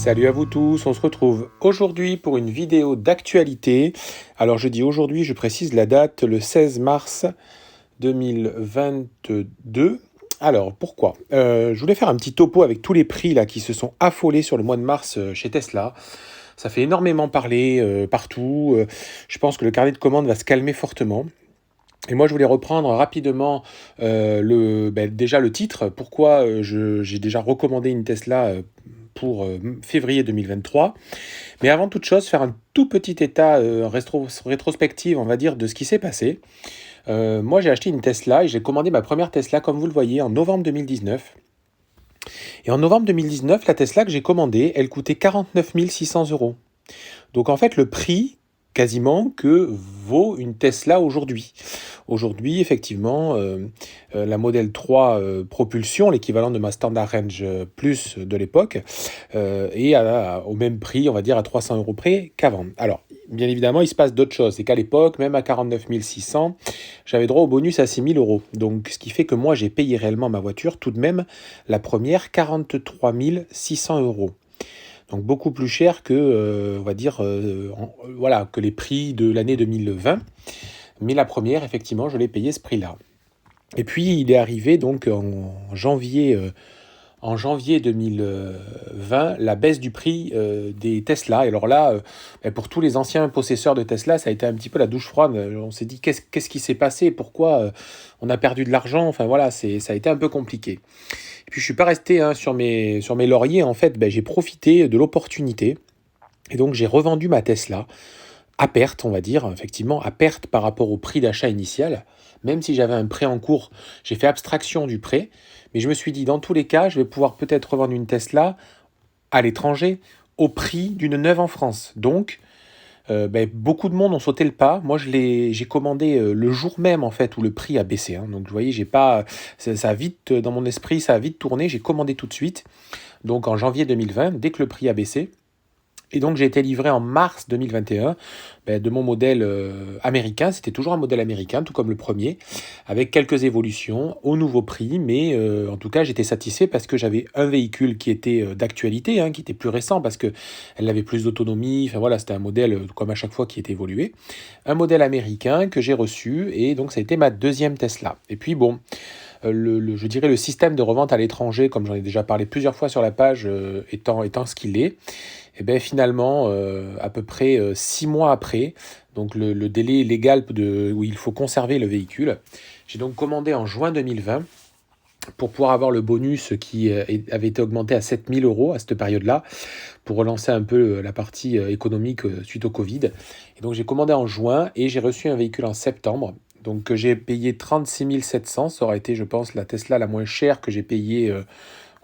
Salut à vous tous, on se retrouve aujourd'hui pour une vidéo d'actualité. Alors je dis aujourd'hui, je précise la date, le 16 mars 2022. Alors pourquoi Je voulais faire un petit topo avec tous les prix là qui se sont affolés sur le mois de mars chez Tesla. Ça fait énormément parler partout. Je pense que le carnet de commandes va se calmer fortement. Et moi, je voulais reprendre rapidement déjà le titre. Pourquoi j'ai déjà recommandé une Tesla pour février 2023. Mais avant toute chose, faire un tout petit état rétrospective, on va dire, de ce qui s'est passé. Moi, j'ai acheté une Tesla et j'ai commandé ma première Tesla, comme vous le voyez, en novembre 2019. Et en novembre 2019, la Tesla que j'ai commandée, elle coûtait 49 600 euros. Donc en fait, le prix quasiment que vaut une Tesla aujourd'hui. Aujourd'hui, effectivement, la Model 3 Propulsion, l'équivalent de ma Standard Range Plus de l'époque, est au même prix, on va dire à 300 euros près qu'avant. Alors, bien évidemment, il se passe d'autres choses. C'est qu'à l'époque, même à 49 600, j'avais droit au bonus à 6 000 euros. Donc, ce qui fait que moi, j'ai payé réellement ma voiture, tout de même, la première, 43 600 euros. Donc beaucoup plus cher que, on va dire, voilà, que les prix de l'année 2020. Mais la première, effectivement, je l'ai payé ce prix-là. Et puis, il est arrivé donc en janvier 2020, la baisse du prix des Tesla. Et alors là, pour tous les anciens possesseurs de Tesla, ça a été un petit peu la douche froide. On s'est dit, qu'est-ce qui s'est passé? Pourquoi on a perdu de l'argent? Enfin voilà, ça a été un peu compliqué. Et puis je suis pas resté sur mes lauriers. En fait, j'ai profité de l'opportunité. Et donc j'ai revendu ma Tesla à perte, on va dire, effectivement, à perte par rapport au prix d'achat initial. Même si j'avais un prêt en cours, j'ai fait abstraction du prêt. Mais je me suis dit, dans tous les cas, je vais pouvoir peut-être revendre une Tesla à l'étranger au prix d'une neuve en France. Donc, beaucoup de monde ont sauté le pas. Moi, j'ai commandé le jour même en fait où le prix a baissé. Donc, vous voyez, j'ai pas, ça a vite dans mon esprit, ça a vite tourné. J'ai commandé tout de suite. Donc, en janvier 2020, dès que le prix a baissé. Et donc j'ai été livré en mars 2021 de mon modèle américain. C'était toujours un modèle américain, tout comme le premier, avec quelques évolutions au nouveau prix. Mais en tout cas, j'étais satisfait parce que j'avais un véhicule qui était d'actualité, qui était plus récent parce qu'elle avait plus d'autonomie. Enfin voilà, c'était un modèle, comme à chaque fois, qui était évolué. Un modèle américain que j'ai reçu et donc ça a été ma deuxième Tesla. Et puis bon... je dirais le système de revente à l'étranger, comme j'en ai déjà parlé plusieurs fois sur la page, étant ce qu'il est, et bien finalement, à peu près 6 mois après, donc le délai légal où il faut conserver le véhicule, j'ai donc commandé en juin 2020 pour pouvoir avoir le bonus qui avait été augmenté à 7 000 euros à cette période-là, pour relancer un peu la partie économique suite au Covid. Et donc j'ai commandé en juin et j'ai reçu un véhicule en septembre. Donc j'ai payé 36 700, ça aurait été, je pense, la Tesla la moins chère que j'ai payée,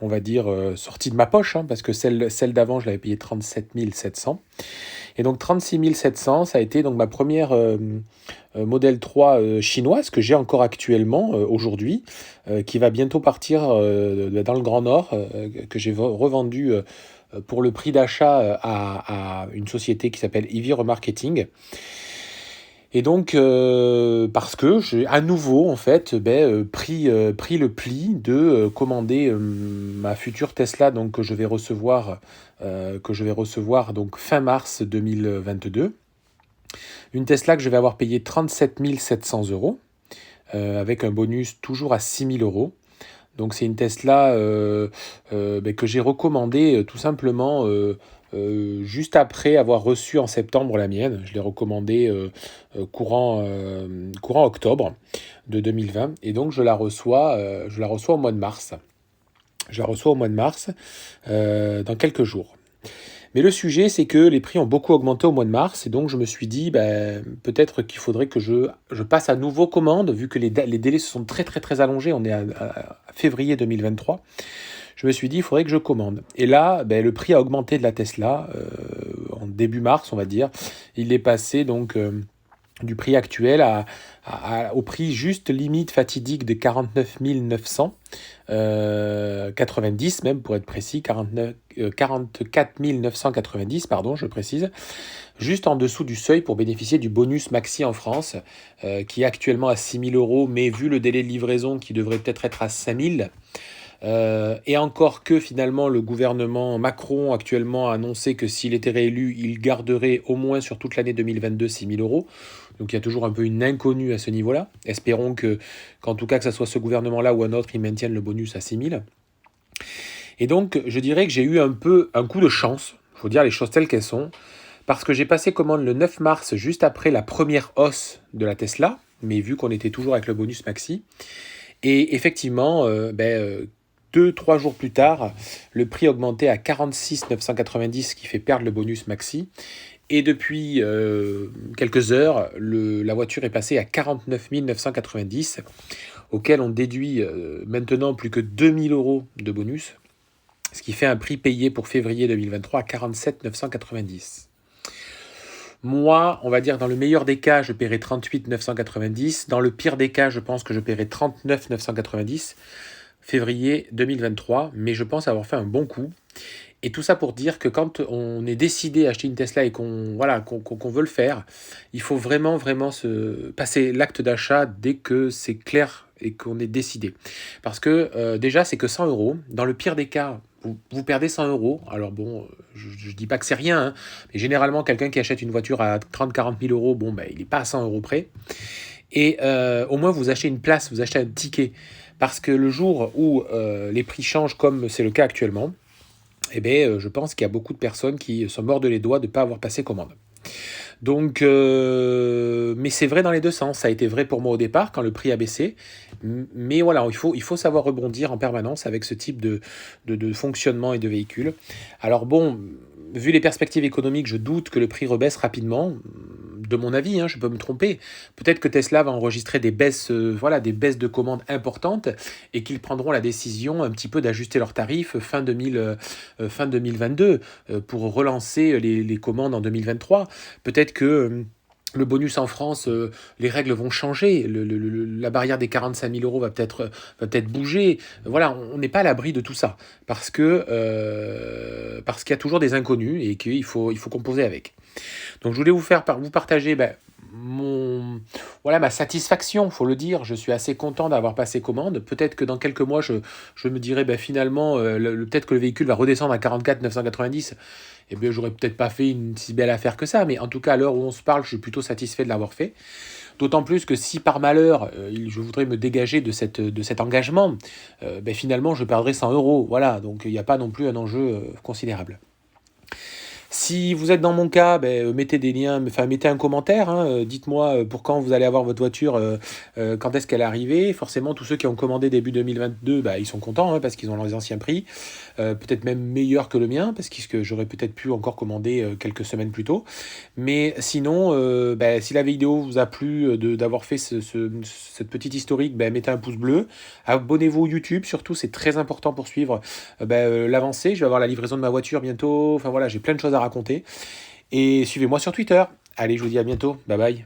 on va dire, sortie de ma poche, parce que celle d'avant, je l'avais payée 37 700. Et donc 36 700, ça a été donc ma première Model 3 chinoise que j'ai encore actuellement aujourd'hui, qui va bientôt partir dans le Grand Nord, que j'ai revendu pour le prix d'achat à une société qui s'appelle EV Remarketing. Et donc, parce que j'ai à nouveau, en fait, pris le pli de commander ma future Tesla, donc que je vais recevoir donc fin mars 2022. Une Tesla que je vais avoir payé 37 700 euros, avec un bonus toujours à 6 000 euros. Donc c'est une Tesla que j'ai recommandée tout simplement juste après avoir reçu en septembre la mienne. Je l'ai recommandée courant octobre de 2020 et donc je la reçois au mois de mars. Je la reçois au mois de mars dans quelques jours. Mais le sujet, c'est que les prix ont beaucoup augmenté au mois de mars, et donc je me suis dit, peut-être qu'il faudrait que je passe à nouveau commande, vu que les délais se sont très très très allongés, on est à février 2023. Je me suis dit, il faudrait que je commande. Et là, le prix a augmenté de la Tesla, en début mars, on va dire. Il est passé donc... du prix actuel au prix juste limite fatidique de 49 990, même pour être précis, 44 990, pardon, je précise, juste en dessous du seuil pour bénéficier du bonus maxi en France, qui est actuellement à 6 000 euros, mais vu le délai de livraison qui devrait peut-être être à 5 000, Et encore que finalement le gouvernement Macron actuellement a annoncé que s'il était réélu, il garderait au moins sur toute l'année 2022 6 000 euros. Donc il y a toujours un peu une inconnue à ce niveau-là. Espérons qu'en tout cas que ce soit ce gouvernement-là ou un autre, il maintienne le bonus à 6 000. Et donc je dirais que j'ai eu un peu un coup de chance, il faut dire les choses telles qu'elles sont, parce que j'ai passé commande le 9 mars, juste après la première hausse de la Tesla, mais vu qu'on était toujours avec le bonus maxi. Et effectivement, 2-3 jours plus tard, le prix augmentait à 46 990, ce qui fait perdre le bonus maxi. Et depuis quelques heures, la voiture est passée à 49 990, auquel on déduit maintenant plus que 2000 euros de bonus, ce qui fait un prix payé pour février 2023 à 47 990. Moi, on va dire dans le meilleur des cas, je paierai 38 990. Dans le pire des cas, je pense que je paierai 39 990 février 2023. Mais je pense avoir fait un bon coup. Et tout ça pour dire que quand on est décidé à acheter une Tesla et qu'on veut le faire, il faut vraiment se passer l'acte d'achat dès que c'est clair et qu'on est décidé. Parce que déjà, c'est que 100 euros. Dans le pire des cas, vous perdez 100 euros. Alors bon, je ne dis pas que c'est rien, hein, mais généralement, quelqu'un qui achète une voiture à 30-40 000 euros, bon, il n'est pas à 100 euros près. Et au moins, vous achetez une place, vous achetez un ticket. Parce que le jour où les prix changent, comme c'est le cas actuellement, je pense qu'il y a beaucoup de personnes qui sont mortes les doigts de ne pas avoir passé commande. Donc, mais c'est vrai dans les deux sens. Ça a été vrai pour moi au départ, quand le prix a baissé. Mais voilà, il faut savoir rebondir en permanence avec ce type de fonctionnement et de véhicule. Alors bon, vu les perspectives économiques, je doute que le prix rebaisse rapidement. De mon avis, hein, je peux me tromper. Peut-être que Tesla va enregistrer des baisses, des baisses de commandes importantes et qu'ils prendront la décision un petit peu d'ajuster leurs tarifs fin 2022 pour relancer les commandes en 2023. Peut-être que le bonus en France, les règles vont changer. La barrière des 45 000 euros va peut-être bouger. Voilà, on n'est pas à l'abri de tout ça parce qu'il y a toujours des inconnus et qu'il faut composer avec. Donc je voulais vous partager ma satisfaction, faut le dire. Je suis assez content d'avoir passé commande. Peut-être que dans quelques mois, je me dirai finalement, peut-être que le véhicule va redescendre à 44 990. Eh bien, j'aurais peut-être pas fait une si belle affaire que ça, mais en tout cas, à l'heure où on se parle, je suis plutôt satisfait de l'avoir fait. D'autant plus que si par malheur, je voudrais me dégager de cet engagement, finalement, je perdrai 100 euros. Voilà, donc il n'y a pas non plus un enjeu considérable. Si vous êtes dans mon cas, mettez des liens, mettez un commentaire, hein, dites-moi pour quand vous allez avoir votre voiture, quand est-ce qu'elle est arrivée. Forcément, tous ceux qui ont commandé début 2022, ils sont contents parce qu'ils ont les anciens prix, peut-être même meilleurs que le mien, parce que j'aurais peut-être pu encore commander quelques semaines plus tôt. Mais sinon, si la vidéo vous a plu d'avoir fait cette petite historique, mettez un pouce bleu. Abonnez-vous au YouTube, surtout, c'est très important pour suivre l'avancée. Je vais avoir la livraison de ma voiture bientôt. Enfin voilà, j'ai plein de choses à raconter. Et suivez-moi sur Twitter. Allez, je vous dis à bientôt. Bye bye.